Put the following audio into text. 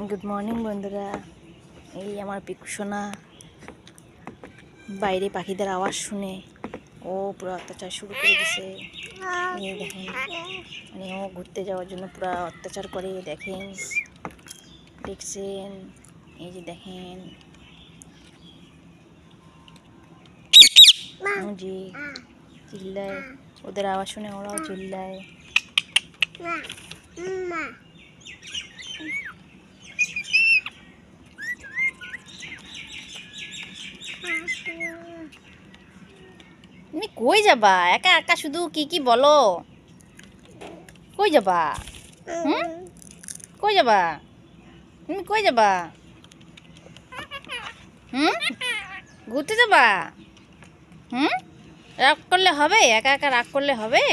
Good morning বন্ধুরা। এই আমার পিকুসোনা বাইরে পাখিদের আওয়াজ শুনে ও পুরো অত্যাচার শুরু করে দিছে। এই দেখেন, মানে ও ঘুরতে যাওয়ার জন্য পুরো অত্যাচার করে। দেখেন, দেখছেন? এই যে দেখেন, জি চিল্লায়, ওদের আওয়াজ শুনে ওরাও চিল্লায়। তুমি কই যাবা একা একা? শুধু কি কি বলো? কই যাবা? কই যাবা? তুমি কই যাবা? ঘুরতে যাবা? রাগ করলে হবে? একা একা রাগ করলে হবে?